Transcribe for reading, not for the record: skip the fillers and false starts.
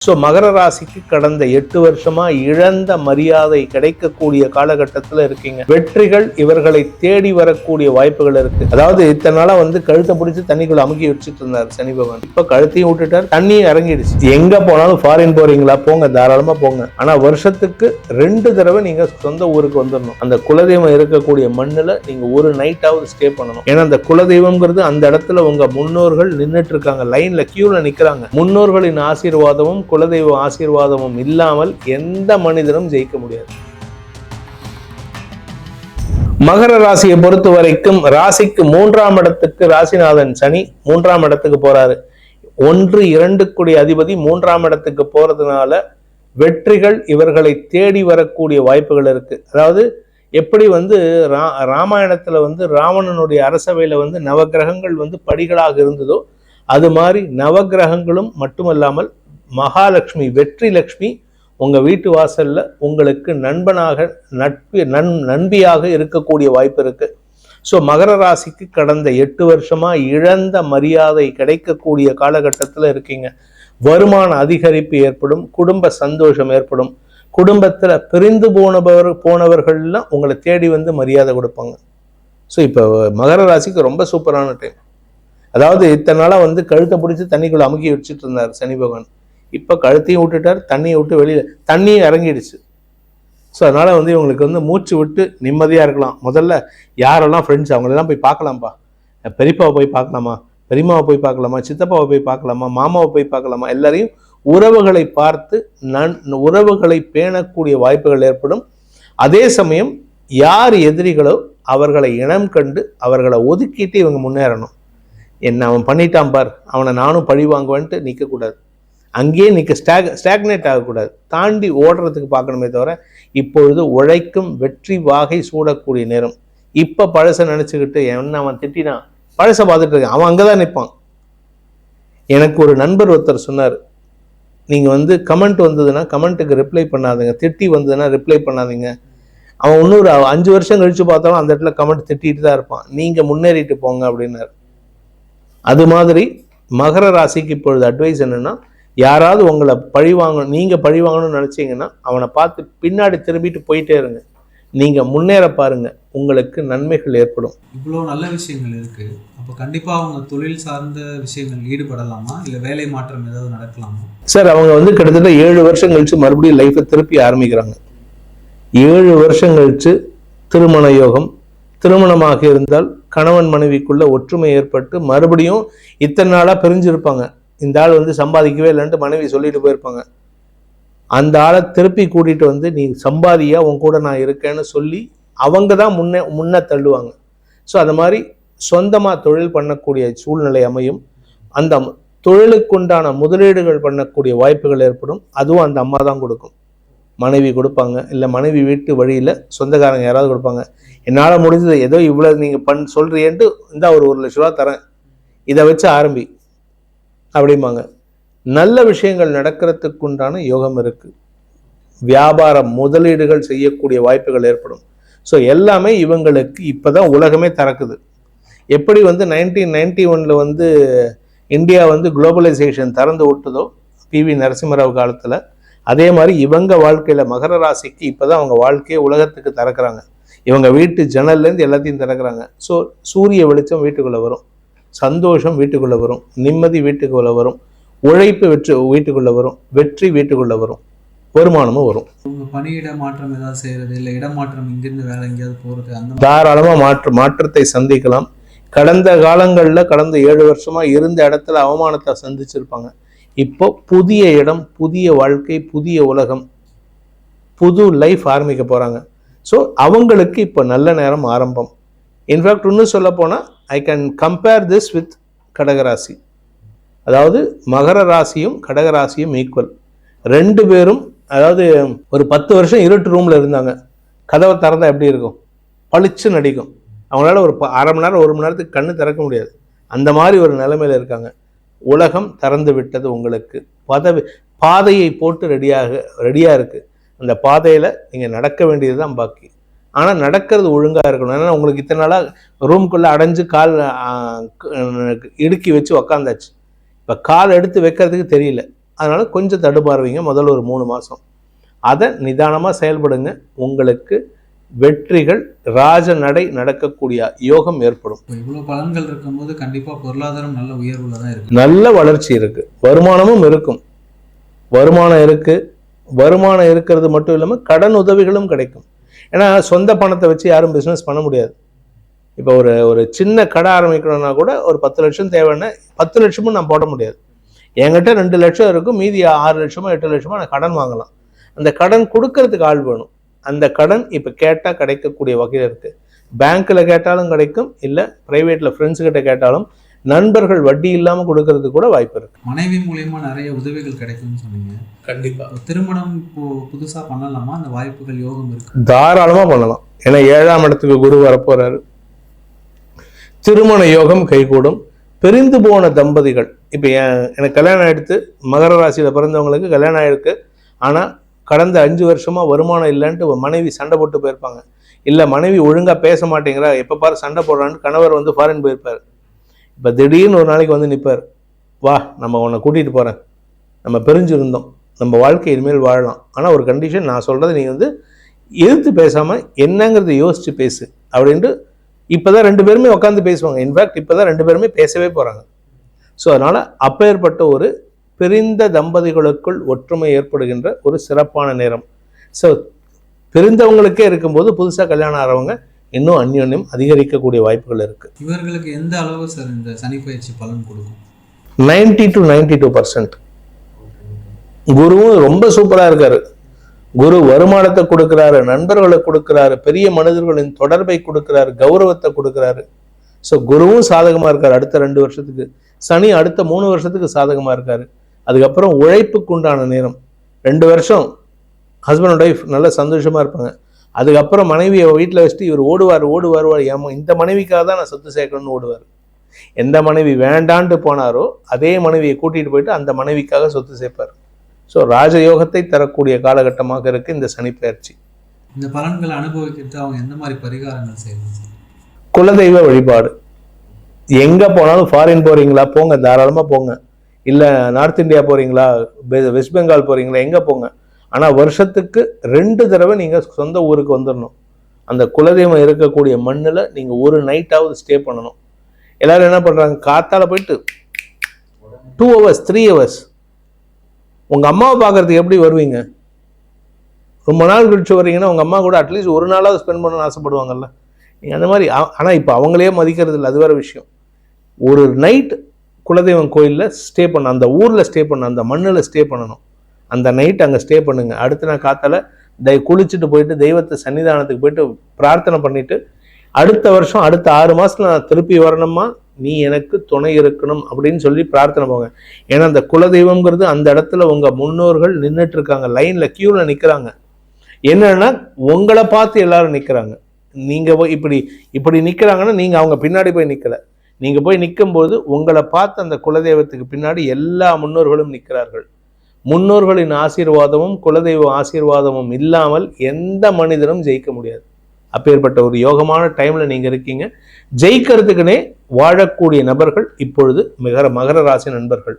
So மகர ராசிக்கு கடந்த 8 வருஷமா இழந்த மரியாதை கிடைக்கக்கூடிய காலகட்டத்தில் இருக்கீங்க. வெற்றிகள் இவர்களை தேடி வரக்கூடிய வாய்ப்புகள் இருக்கு. அதாவது இத்தனை நாளா கழுத்தை பிடிச்சி தண்ணிக்குள்ள அமுக்கி வச்சுட்டு இருந்தார் சனி பகவான். இப்ப கழுத்தையும் விட்டுட்டார், தண்ணியும் இறங்கிடுச்சு. எங்க போனாலும் ஃபாரின் போறீங்களா, போங்க, தாராளமா போங்க. ஆனா வருஷத்துக்கு 2 தடவை நீங்க சொந்த ஊருக்கு வந்துடணும். அந்த குலதெய்வம் இருக்கக்கூடிய மண்ணுல நீங்க ஒரு நைட்டாவது ஸ்டே பண்ணணும். ஏன்னா அந்த குலதெய்வம்ங்கிறது அந்த இடத்துல உங்க முன்னோர்கள் நின்றுட்டு இருக்காங்க, லைன்ல கியூல நிக்கிறாங்க. முன்னோர்களின் ஆசீர்வாதமும் குலதெய்வ ஆசீர்வாதமும் இல்லாமல் எந்த மனிதனும் ஜெயிக்க முடியாது. மகர ராசியை பொறுத்த வரைக்கும் ராசிக்கு 3ஆம் இடத்துக்கு ராசிநாதன் சனி 3ஆம் இடத்துக்கு போறாரு. 1, 2 அதிபதி 3ஆம் இடத்துக்கு போறதுனால வெற்றிகள் இவர்களை தேடி வரக்கூடிய வாய்ப்புகள் இருக்கு. அதாவது எப்படி ராமாயணத்துல ராவணனுடைய அரசவையில நவகிரகங்கள் படிகளாக இருந்ததோ அது மாதிரி நவகிரகங்களும் மட்டுமல்லாமல் மகாலட்சுமி, வெற்றி லட்சுமி உங்க வீட்டு வாசல்ல உங்களுக்கு நண்பனாக நண்பியாக இருக்கக்கூடிய வாய்ப்பு இருக்கு. ஸோ மகர ராசிக்கு கடந்த 8 வருஷமா இழந்த மரியாதை கிடைக்கக்கூடிய காலகட்டத்தில் இருக்கீங்க. வருமான அதிகரிப்பு ஏற்படும், குடும்ப சந்தோஷம் ஏற்படும். குடும்பத்துல பிரிந்து போனவர்கள்லாம் உங்களை தேடி மரியாதை கொடுப்பாங்க. ஸோ இப்போ மகர ராசிக்கு ரொம்ப சூப்பரான டைம். அதாவது இத்தனை நாளா கழுத்தை பிடிச்சி தண்ணிக்குள்ள அமுக்கி வச்சுட்டு இருந்தார் சனி பகவான். இப்ப கழுத்தையும் விட்டுட்டார், தண்ணியை விட்டு வெளியில தண்ணியும் இறங்கிடுச்சு. ஸோ அதனால இவங்களுக்கு மூச்சு விட்டு நிம்மதியா இருக்கலாம். முதல்ல யாரெல்லாம் ஃப்ரெண்ட்ஸ் அவங்களெல்லாம் போய் பார்க்கலாம்ப்பா. பெரியப்பாவை போய் பார்க்கலாமா, பெரியம்மாவை போய் பார்க்கலாமா, சித்தப்பாவை போய் பார்க்கலாமா, மாமாவை போய் பார்க்கலாமா, எல்லாரையும் உறவுகளை பார்த்து உறவுகளை பேணக்கூடிய வாய்ப்புகள் ஏற்படும். அதே சமயம் யார் எதிரிகளோ அவர்களை இனம் கண்டு அவர்களை ஒதுக்கிட்டு இவங்க முன்னேறணும். என்ன அவன் பண்ணிட்டான் பார், அவனை நானும் பழி வாங்குவேன்ட்டு நிற்கக்கூடாது. அங்கேயே நிற்க ஸ்டாக்னேட் ஆகக்கூடாது, தாண்டி ஓடுறதுக்கு பார்க்கணுமே தவிர இப்பொழுது உழைக்கும் வெற்றி வாகை சூடக்கூடிய நேரம். இப்போ பழசை நினச்சிக்கிட்டு என்ன அவன் திட்டினான், பழசை பார்த்துட்டு இருக்கான், அவன் அங்கே தான் நிற்பான். எனக்கு ஒரு நண்பர் ஒருத்தர் சொன்னார், நீங்கள் கமெண்ட் வந்ததுன்னா கமெண்ட்டுக்கு ரிப்ளை பண்ணாதீங்க, திட்டி வந்ததுன்னா ரிப்ளை பண்ணாதீங்க. அவன் இன்னொரு 5 வருஷம் கழிச்சு பார்த்தாலும் அந்த இடத்துல கமெண்ட் திட்டிட்டு தான் இருப்பான், நீங்கள் முன்னேறிட்டு போங்க அப்படின்னாரு. அது மாதிரி மகர ராசிக்கு இப்பொழுது அட்வைஸ் என்னன்னா, யாராவது உங்களை பழி வாங்கணும், நீங்க பழி வாங்கணும்னு நினைச்சீங்கன்னா அவனை பார்த்து பின்னாடி திரும்பிட்டு போயிட்டே இருங்க. நீங்க முன்னேற பாருங்க, உங்களுக்கு நன்மைகள் ஏற்படும். இவ்வளோ நல்ல விஷயங்கள் இருக்கு. அப்போ கண்டிப்பா அவங்க தொழில் சார்ந்த விஷயங்கள் ஈடுபடலாமா, இல்லை வேலை மாற்றம் ஏதாவது நடக்கலாமா? சார் அவங்க கிட்டத்தட்ட 7 வருஷம் கழிச்சு மறுபடியும் லைஃபை திருப்பி ஆரம்பிக்கிறாங்க. 7 வருஷம் கழிச்சு திருமண யோகம். திருமணமாக இருந்தால் கணவன் மனைவிக்குள்ள ஒற்றுமை ஏற்பட்டு மறுபடியும் இத்தனை நாளா பிரிஞ்சிருப்பாங்க. இந்த ஆள் சம்பாதிக்கவே இல்லைன்ட்டு மனைவி சொல்லிட்டு போயிருப்பாங்க. அந்த ஆளை திருப்பி கூட்டிட்டு நீ சம்பாதியா, உன் கூட நான் இருக்கேன்னு சொல்லி அவங்க தான் முன்ன தள்ளுவாங்க. ஸோ அந்த மாதிரி சொந்தமா தொழில் பண்ணக்கூடிய சூழ்நிலை அமையும். அந்த தொழிலுக்குண்டான முதலீடுகள் பண்ணக்கூடிய வாய்ப்புகள் ஏற்படும். அதுவும் அந்த அம்மா தான் கொடுக்கும், மனைவி கொடுப்பாங்க. இல்லை மனைவி வீட்டு வழியில் சொந்தக்காரங்க யாராவது கொடுப்பாங்க. என்னால் முடிஞ்சது ஏதோ இவ்வளோ நீங்கள் சொல்கிறீன்ட்டு இந்த ஒரு 1 லட்ச ரூபா தரேன், இதை வச்சு ஆரம்பி அப்படிம்பாங்க. நல்ல விஷயங்கள் நடக்கிறதுக்குண்டான யோகம் இருக்கு. வியாபாரம் முதலீடுகள் செய்யக்கூடிய வாய்ப்புகள் ஏற்படும். ஸோ எல்லாமே இவங்களுக்கு இப்போதான் உலகமே திறக்குது. எப்படி 1991 இந்தியா குளோபலைசேஷன் திறந்து விட்டதோ PV நரசிம்மராவ் காலத்தில், அதே மாதிரி இவங்க வாழ்க்கையில மகர ராசிக்கு இப்போதான் அவங்க வாழ்க்கையை உலகத்துக்கு திறக்கிறாங்க. இவங்க வீட்டு ஜன்னல்லேருந்து எல்லாத்தையும் திறக்கிறாங்க. ஸோ சூரிய வெளிச்சம் வீட்டுக்குள்ள வரும், சந்தோஷம் வீட்டுக்குள்ள வரும், நிம்மதி வீட்டுக்குள்ள வரும், உழைப்பு வீட்டுக்குள்ள வரும், வெற்றி வீட்டுக்குள்ள வரும், வருமானமும் வரும். பணியிட மாற்றம் ஏதாவது செய்யறது, இல்லை இடமாற்றம், இங்கிருந்து வேலை எங்கேயாவது போறது, அந்த தாராளமா மாற்றத்தை சந்திக்கலாம். கடந்த காலங்கள்ல கடந்த 7 வருஷமா இருந்த இடத்துல அவமானத்தை சந்திச்சிருப்பாங்க. இப்போ புதிய இடம், புதிய வாழ்க்கை, புதிய உலகம், புது லைஃப் ஆரம்பிக்க போறாங்க. ஸோ அவங்களுக்கு இப்போ நல்ல நேரம் ஆரம்பம். இன்ஃபேக்ட் இன்னும் சொல்ல போனால் I can compare this with கடகராசி. அதாவது மகர ராசியும் கடகராசியும் ஈக்குவல். 2 பேரும் அதாவது ஒரு 10 வருஷம் இருட்டு ரூம்ல இருந்தாங்க. கதவை திறந்தா எப்படி இருக்கும், பளிச்சு நடிக்கும். அவங்களால ஒரு அரை மணி நேரம் 1 மணி நேரத்துக்கு கண்ணு திறக்க முடியாது. அந்த மாதிரி ஒரு நிலைமையில இருக்காங்க. உலகம் திறந்து விட்டது உங்களுக்கு. பாதையை போட்டு ரெடியா இருக்கு. அந்த பாதையில நீங்க நடக்க வேண்டியதுதான் பாக்கி. ஆனா நடக்கிறது ஒழுங்கா இருக்கணும். ஏன்னா உங்களுக்கு இத்தனை நாளா ரூம்குள்ள அடைஞ்சு கால் இடுக்கி வச்சு உக்காந்தாச்சு. இப்ப கால் எடுத்து வைக்கிறதுக்கு தெரியல. அதனால கொஞ்சம் தடுமாறுவீங்க முதல்ல ஒரு 3 மாதம். அதை நிதானமாக செயல்படுங்க. உங்களுக்கு வெற்றிகள் ராஜ நடை நடக்கக்கூடிய யோகம் ஏற்படும். இவ்வளோ பலன்கள் இருக்கும்போது கண்டிப்பாக பொருளாதாரம் நல்ல உயர்வுல தான் இருக்கு, நல்ல வளர்ச்சி இருக்கு, வருமானமும் இருக்கும். வருமானம் இருக்கு. வருமானம் இருக்கிறது மட்டும் இல்லாமல் கடன் உதவிகளும் கிடைக்கும். ஏன்னா சொந்த பணத்தை வச்சு யாரும் பிஸ்னஸ் பண்ண முடியாது. இப்போ ஒரு சின்ன கடை ஆரம்பிக்கணும்னா கூட ஒரு 10 லட்சம் தேவைன்னா 10 லட்சமும் நான் போட முடியாது. என்கிட்ட 2 லட்சம் இருக்கும், மீதி 6 லட்சமோ 8 லட்சமோ நான் கடன் வாங்கலாம். அந்த கடன் கொடுக்கறதுக்கு ஆள் வேணும். அந்த கடன் இப்போ கேட்டால் கிடைக்கக்கூடிய வகையில் இருக்குது. பேங்க்கில் கேட்டாலும் கிடைக்கும், இல்லை ப்ரைவேட்டில் ஃப்ரெண்ட்ஸுக்கிட்ட கேட்டாலும் நண்பர்கள் வட்டி இல்லாமல் கொடுக்கறதுக்கு கூட வாய்ப்பு இருக்குது. மனைவி மூலயமா நிறைய உதவிகள் கிடைக்கும்னு சொன்னீங்க. கண்டிப்பாக திருமணம் இப்போ புதுசாக பண்ணலாமா? அந்த வாய்ப்புகள் யோகம் இருக்கு? தாராளமாக பண்ணலாம். ஏன்னா 7ஆம் இடத்துக்கு குரு வரப்போறாரு. திருமண யோகம் கைகூடும். பிரிந்து போன தம்பதிகள், இப்போ எனக்கு கல்யாணம் ஆகிடுத்து, மகர ராசியில் பிறந்தவங்களுக்கு கல்யாணம் ஆகிருக்கு, ஆனால் கடந்த 5 வருஷமாக வருமானம் இல்லைன்ட்டு மனைவி சண்டை போட்டு போயிருப்பாங்க. இல்லை மனைவி ஒழுங்காக பேச மாட்டேங்கிறா, எப்போ பாரு சண்டை போடுறான்னு கணவர் வந்து ஃபாரின் போயிருப்பார். இப்போ திடீர்னு ஒரு நாளைக்கு வந்து நிற்பார், வா நம்ம உன்னை கூட்டிகிட்டு போகிறேன், நம்ம பிரிஞ்சிருந்தோம், நம்ம வாழ்க்கை இனிமேல் வாழலாம், ஆனால் ஒரு கண்டிஷன், நான் சொல்கிறத நீங்கள் வந்து எதிர்த்து பேசாமல் என்னங்கிறத யோசித்து பேசு அப்படின்ட்டு இப்போ தான் 2 பேருமே உட்காந்து பேசுவாங்க. இன்ஃபேக்ட் இப்போ தான் 2 பேருமே பேசவே போகிறாங்க. ஸோ அதனால் அப்பேற்பட்ட ஒரு பிரிந்த தம்பதிகளுக்குள் ஒற்றுமை ஏற்படுகின்ற ஒரு சிறப்பான நேரம். ஸோ பிரிந்தவங்களுக்கே இருக்கும்போது புதுசாக கல்யாணம் ஆகிறவங்க இன்னும் அந்யோன்யம் அதிகரிக்கக்கூடிய வாய்ப்புகள் இருக்குது. இவர்களுக்கு எந்த அளவு சார் இந்த சனி பயிற்சி பலன் கொடுக்கும்? 90 to 92%. குருவும் ரொம்ப சூப்பராக இருக்காரு. குரு வருமானத்தை கொடுக்குறாரு, நண்பர்களை கொடுக்குறாரு, பெரிய மனிதர்களின் தொடர்பை கொடுக்குறாரு, கௌரவத்தை கொடுக்குறாரு. ஸோ குருவும் சாதகமாக இருக்கார் அடுத்த 2 வருஷத்துக்கு. சனி அடுத்த 3 வருஷத்துக்கு சாதகமாக இருக்காரு. அதுக்கப்புறம் உழைப்புக்கு உண்டான நேரம். 2 வருஷம் ஹஸ்பண்ட் அண்ட் ஒய்ஃப் நல்ல சந்தோஷமாக இருப்பாங்க. அதுக்கப்புறம் மனைவியை வீட்டில் வச்சுட்டு இவர் ஓடுவார். ஏமா இந்த மனைவிக்காக தான் நான் சொத்து சேர்க்கணும்னு ஓடுவார். எந்த மனைவி வேண்டான்ட்டு போனாரோ அதே மனைவியை கூட்டிகிட்டு போயிட்டு அந்த மனைவிக்காக சொத்து சேர்ப்பார். ஸோ ராஜயோகத்தை தரக்கூடிய காலகட்டமாக இருக்குது இந்த சனி பயிற்சி. இந்த பலன்களை அனுபவிக்கிறது அவங்க எந்த மாதிரி பரிகாரங்கள் செய்யணும்? குலதெய்வ வழிபாடு. எங்கே போனாலும், ஃபாரின் போகிறீங்களா போங்க, தாராளமாக போங்க. இல்லை நார்த் இந்தியா போகிறீங்களா, வெஸ்ட் பெங்கால் போகிறீங்களா, எங்கே போங்க. ஆனால் வருஷத்துக்கு 2 தடவை நீங்கள் சொந்த ஊருக்கு வந்துடணும். அந்த குலதெய்வம் இருக்கக்கூடிய மண்ணில் நீங்கள் ஒரு நைட்டாவது ஸ்டே பண்ணணும். எல்லோரும் என்ன பண்ணுறாங்க, காத்தால போயிட்டு 2 hours 3 hours உங்கள் அம்மாவை பார்க்குறதுக்கு எப்படி வருவீங்க? ரொம்ப நாள் கழிச்சு வரீங்கன்னா உங்கள் அம்மா கூட அட்லீஸ்ட் ஒரு நாளாவது ஸ்பெண்ட் பண்ணணும்னு ஆசைப்படுவாங்கல்ல. நீங்கள் அந்த மாதிரி. ஆனால் இப்போ அவங்களே மதிக்கிறது இல்லை, அது வேறு விஷயம். ஒரு நைட் குலதெய்வம் கோயிலில் ஸ்டே பண்ண, அந்த ஊரில் ஸ்டே பண்ண, அந்த மண்ணில் ஸ்டே பண்ணணும். அந்த நைட் அங்கே ஸ்டே பண்ணுங்க. அடுத்த நாள் காத்தால குளிச்சுட்டு போயிட்டு தெய்வத்தை சன்னிதானத்துக்கு போயிட்டு பிரார்த்தனை பண்ணிட்டு, அடுத்த வருஷம் அடுத்த 6 மாதத்துல நான் திருப்பி வரணுமா, நீ எனக்கு துணை இருக்கணும் அப்படின்னு சொல்லி பிரார்த்தனை போங்க. ஏன்னா அந்த குலதெய்வம்ங்கிறது அந்த இடத்துல உங்கள் முன்னோர்கள் நின்றுட்டு இருக்காங்க, லைனில் கியூவில் நிற்கிறாங்க. என்னன்னா உங்களை பார்த்து எல்லாரும் நிற்கிறாங்க. நீங்கள் போய் இப்படி நிற்கிறாங்கன்னா நீங்கள் அவங்க பின்னாடி போய் நிற்கலை. நீங்கள் போய் நிற்கும்போது உங்களை பார்த்து அந்த குலதெய்வத்துக்கு பின்னாடி எல்லா முன்னோர்களும் நிற்கிறார்கள். முன்னோர்களின் ஆசீர்வாதமும் குலதெய்வ ஆசீர்வாதமும் இல்லாமல் எந்த மனிதனும் ஜெயிக்க முடியாது. அப்பேற்பட்ட ஒரு யோகமான டைம்ல நீங்க இருக்கீங்க. ஜெயிக்கிறதுக்குனே வாழக்கூடிய நபர்கள் இப்பொழுது மகர ராசி நண்பர்கள்.